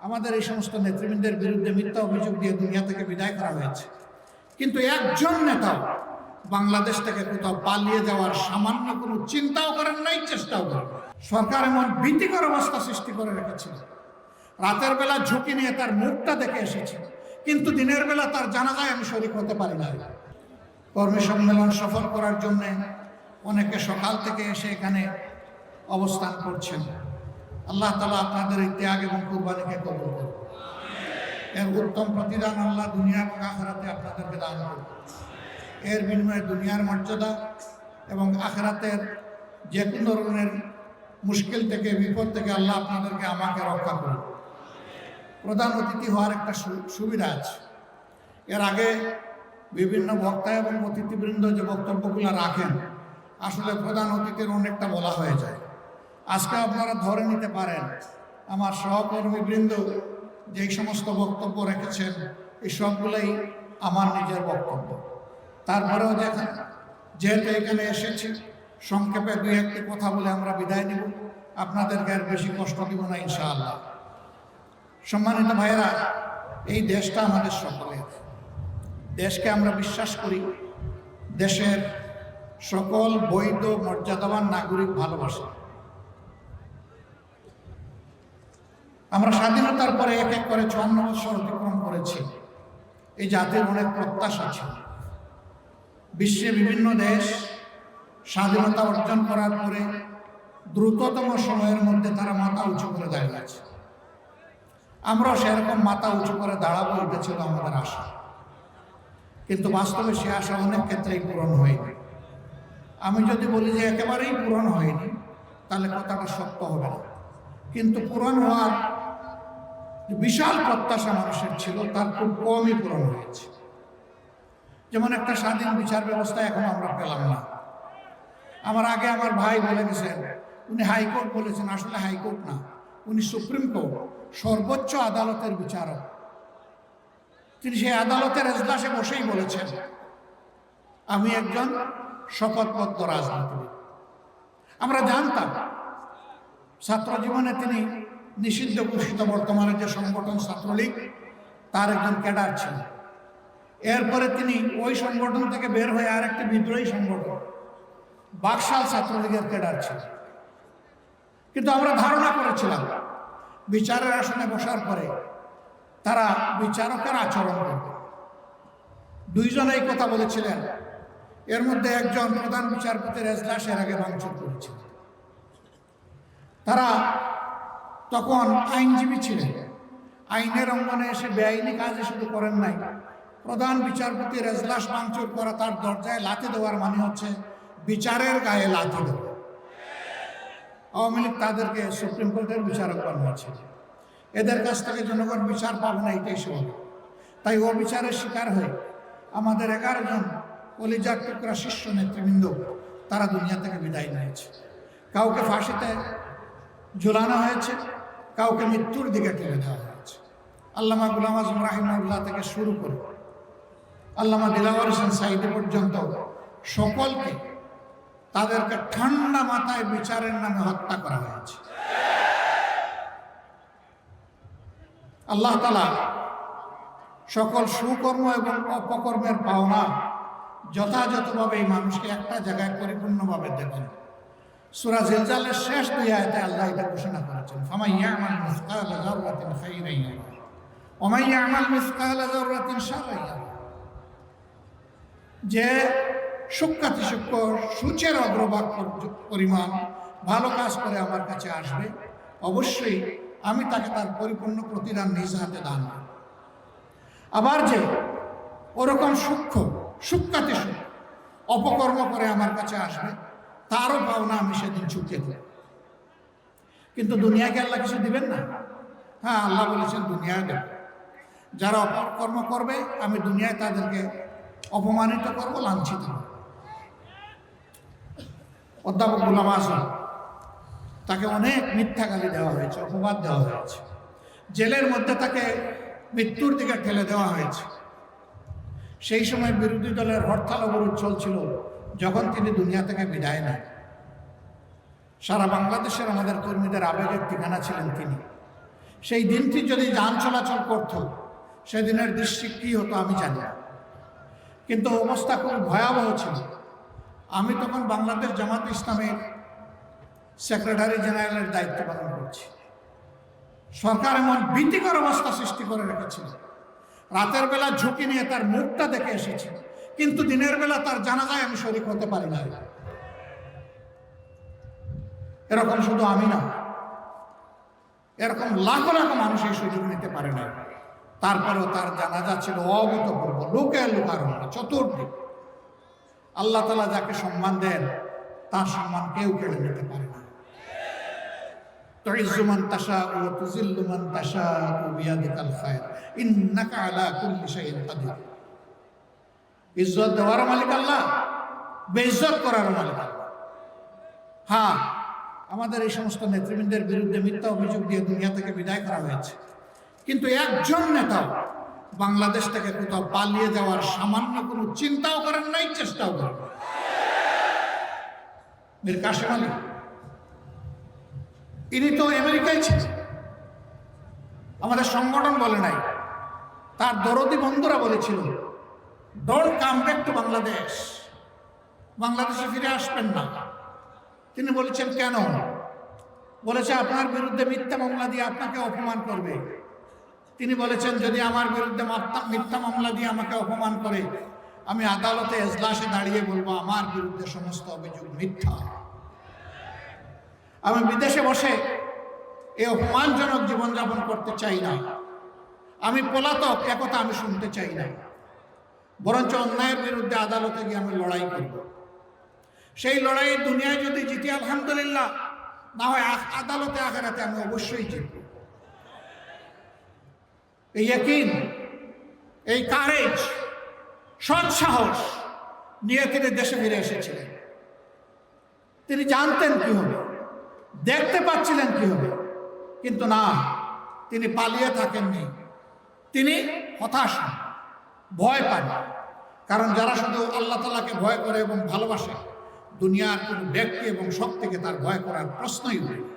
আমাদের এই সমস্ত নেতৃবৃন্দের বিরুদ্ধে মিথ্যা অভিযোগ দিয়ে দুনিয়া থেকে বিদায় করা হয়েছে, কিন্তু একজন নেতাও বাংলাদেশ থেকে কোথাও পালিয়ে যাওয়ার সামান্য কোনো চিন্তাও করেন নাই, চেষ্টাও করেন। সরকার এমন ভীতিকর অবস্থা সৃষ্টি করে রেখেছিল, রাতের বেলা ঝুঁকি নিয়ে তার মুখটা দেখে এসেছে, কিন্তু দিনের বেলা তার জানাজায় আমি শরীক হতে পারি না। কর্মী সম্মেলন সফল করার জন্য অনেকে সকাল থেকে এসে এখানে অবস্থান করছেন। আল্লাহ তাআলা আপনাদের এই ত্যাগ এবং কুরবানিকে কবুল করুন। এর উত্তম প্রতিদান আল্লাহ দুনিয়া এবং আখিরাতে আপনাদেরকে দান করুন। এর বিনিময়ে দুনিয়ার মর্যাদা এবং আখিরাতের যে কোনো ধরনের মুশকিল থেকে, বিপদ থেকে আল্লাহ আপনাদেরকে আমাকে রক্ষা করুন। প্রধান অতিথি হওয়ার একটা সুবিধা আছে। এর আগে বিভিন্ন বক্তা এবং অতিথিবৃন্দ যে বক্তব্যগুলো রাখেন, আসলে প্রধান অতিথির অনেকটা বলা হয়ে যায়। আজকে আপনারা ধরে নিতে পারেন আমার সহকর্মীবৃন্দ যেই সমস্ত বক্তব্য রেখেছেন, এই সবগুলোই আমার নিজের বক্তব্য। তারপরেও যেহেতু এখানে এসেছি, সংক্ষেপে দুই একটি কথা বলে আমরা বিদায় নিব, আপনাদেরকে আর বেশি কষ্ট দিব না ইনশাআল্লাহ। সম্মানিত ভাইয়েরা, এই দেশটা আমাদের সকলের। দেশকে আমরা বিশ্বাস করি, দেশের সকল বৈধ মর্যাদাবান নাগরিক ভালোবাসে। আমরা স্বাধীনতার পরে এক এক করে ৫৪ বছর অতিক্রম করেছি। এই জাতির অনেক প্রত্যাশা ছিল। বিশ্বে বিভিন্ন দেশ স্বাধীনতা অর্জন করার পরে দ্রুততম সময়ের মধ্যে তারা মাথা উঁচু করে দাঁড়িয়েছে। আমরাও সেরকম মাথা উঁচু করে দাঁড়াবো, এটা ছিল আমাদের আশা। কিন্তু বাস্তবে সে আশা অনেক ক্ষেত্রেই পূরণ হয়নি। আমি যদি বলি যে একেবারেই পূরণ হয়নি, তাহলে কথাটা সত্য হবে না। কিন্তু পূরণ হওয়ার বিশাল প্রত্যাশা মানুষের ছিল, তার খুব কমই পূরণ হয়েছে। যেমন একটা স্বাধীন বিচার ব্যবস্থা এখন আমরা পেলাম না। আমার আগে আমার ভাই বলে গেছেন, উনি হাইকোর্ট বলেছেন, আসলে হাইকোর্ট না, উনি সুপ্রিম কোর্ট, সর্বোচ্চ আদালতের বিচারক। তিনি সেই আদালতের এজলাসে বসেই বলেছেন, আমি একজন শপথবদ্ধ রাজনীতিবিদ। আমরা জানতাম ছাত্র জীবনে তিনি নিষিদ্ধ ঘোষিত বর্তমানে যে সংগঠন ছাত্রলীগ, তার একজন ক্যাডার ছিলেন। এরপরে তিনি ওই সংগঠন থেকে বের হয়ে আর একটি বিদ্রোহী সংগঠন বাকশাল ছাত্রলীগের ক্যাডার ছিলেন। কিন্তু আমরা ধারণা করেছিলাম বিচারের আসনে বসার পরে তারা বিচারকের আচরণ করবে। দুইজন এই কথা বলেছিলেন। এর মধ্যে একজন প্রধান বিচারপতির এজলাসের আগে ভাঙচুর করেছিল। তারা তখন আইনজীবী ছিলেন। আইনের অঙ্গনে এসে বেআইনি কাজে শুধু করেন নাই, প্রধান বিচারপতির এজলাস ভাঙচুর করা, তার দরজায় লাথি দেওয়ার মানে হচ্ছে বিচারের গায়ে লাথি দেওয়া। আওয়ামী লীগ তাদেরকে সুপ্রিম কোর্টের বিচারক বানিয়েছে। এদের কাছ থেকে জনগণ বিচার পাবে না, এটাই সব। তাই ও বিচারের শিকার হয়ে আমাদের 11 জন কলিজার টুকরা শীর্ষ নেতৃবৃন্দ তারা দুনিয়া থেকে বিদায় নিয়েছে। কাউকে ফাঁসিতে ঝুলানো হয়েছে, কাউকে মৃত্যুর দিকে ঠেলে দেওয়া হয়েছে। আল্লামা গুলাম আজম রাহিমাহুল্লাহ থেকে শুরু করে আল্লামা দিলাওয়ার হোসেন সাঈদী পর্যন্ত সকলকে তাদেরকে ঠান্ডা মাথায় বিচারের নামে হত্যা করা হয়েছে। আল্লাহ তাআলা সকল সুকর্ম এবং অপকর্মের পাওনা যথাযথভাবে এই মানুষকে একটা জায়গায় পরিপূর্ণভাবে দেবেন। সূরা জিলজালের শেষ 2 আয়াতে আল্লাহ এটা ঘোষণা করেছেন, ফামান ইয়ামাল মিসকালা যাররাতিন খাইরান ইয়ারা ওয়া মান ইয়ামাল মিসকালা যাররাতিন শাররান ইয়ারা। যে সূক্ষ্মাতি সূক্ষ্ম সূচের অগ্রভাগ পরিমাণ ভালো কাজ করে আমার কাছে আসবে, অবশ্যই আমি তাকে তার পরিপূর্ণ প্রতিদান নিজ হাতে দান করব। আবার যে ওরকম সূক্ষ্মাতি সূক্ষ্ম অপকর্ম করে আমার কাছে আসবে, তারও পাওনা আমি সেদিন চুকিয়ে দেব। কিন্তু দুনিয়াকে আল্লাহ কিছু দিবেন না? হ্যাঁ, আল্লাহ বলেছেন দুনিয়ায় দেব। যারা অপকর্ম করবে আমি দুনিয়ায় তাদেরকে অপমানিত করবো, লাঞ্ছিত করব। অধ্যাপক গোলাম আজম, তাকে অনেক মিথ্যা গালি দেওয়া হয়েছে, অপবাদ দেওয়া হয়েছে, জেলের মধ্যে তাকে মৃত্যুর দিকে ঠেলে দেওয়া হয়েছে। সেই সময় বিরোধী দলের হরতাল অবরোধ চলছিল, যখন তিনি দুনিয়া থেকে বিদায় নেন। সারা বাংলাদেশের আমাদের কর্মীদের আবেগের ঠিকানা ছিলেন তিনি। সেই দিনটি যদি যান চলাচল করত, সেদিনের দৃশ্য কী হতো আমি জানি না। কিন্তু অবস্থা খুব ভয়াবহ ছিল। আমি তখন বাংলাদেশ জামাত ইসলামের সেক্রেটারি জেনারেলের দায়িত্ব পালন করছি। সরকার এমন ভীতিকর অবস্থা সৃষ্টি করে রেখেছিল। রাতের বেলা ঝুঁকি নিয়ে তার মুখটা দেখে এসেছি, কিন্তু দিনের বেলা তার জানাজায় আমি শরীক হতে পারি না। এরকম শুধু আমি না, এরকম লাখো লাখো মানুষ এই সুযোগ নিতে পারে না। তারপরেও তার জানাজা ছিল অভূতপূর্ব, লোকে লোকারণ্য চতুর্দিক। আল্লাহ তাআলা যাকে সম্মান দেন তার সম্মান কেউ কেড়ে নিতে পারে না। তুইজ্জু মান তাশাউ ওয়া তুযিল্লু মান তাশাউ বিয়াদিকাল খায়র ইন্নাকা আলা কুল্লি শাইইন কাদির। ইজ্জত দেওয়ার মালিক আল্লাহ, বেইজ্জত করার মালিক আল্লাহ। হ্যাঁ, আমাদের এই সমস্ত নেতৃবৃন্দের বিরুদ্ধে মিথ্যা অভিযোগ দিয়ে দুনিয়া থেকে বিদায় করা হয়েছে, কিন্তু একজন নেতাও বাংলাদেশ থেকে কোথাও পালিয়ে যাওয়ার সামান্য কোনো চিন্তাও করেন নাই, চেষ্টাও করেন। মীর কাসেম আলী, ইনি তো আমেরিকায় ছিলেন, আমাদের সংগঠন বলে নাই, তার দরদি বন্ধুরা বলেছিল don't come back to Bangladesh, বাংলাদেশে ফিরে আসবেন না। তিনি বলেছেন কেন? বলেছে আপনার বিরুদ্ধে মিথ্যা মামলা দিয়ে আপনাকে অপমান করবে। তিনি বলেছেন যদি আমার বিরুদ্ধে মিথ্যা মামলা দিয়ে আমাকে অপমান করে, আমি আদালতে এজলাসে দাঁড়িয়ে বলবো আমার বিরুদ্ধে সমস্ত অভিযোগ মিথ্যা। আমি বিদেশে বসে এই অপমানজনক জীবনযাপন করতে চাই না। আমি পলাতক, একথা আমি শুনতে চাই না। বরঞ্চ অন্যায়ের বিরুদ্ধে আদালতে গিয়ে আমি লড়াই করব। সেই লড়াইয়ের দুনিয়ায় যদি জিতি আলহামদুলিল্লাহ, না হয় আদালতে আখেরাতে আমি অবশ্যই জিতব। এই ইয়াকিন, এই কারেজ, সৎ সাহস নিয়ে তিনি দেশে ফিরে এসেছিলেন। তিনি জানতেন কি হবে, দেখতে পাচ্ছিলেন কি হবে, কিন্তু না, তিনি পালিয়ে থাকেননি। তিনি হতাশ হন, ভয় পান। কারণ যারা শুধু আল্লাহ তাআলাকে ভয় করে এবং ভালোবাসে, দুনিয়ার কোনো ব্যক্তি এবং শক্তিকে তার ভয় করার প্রশ্নই উঠে না।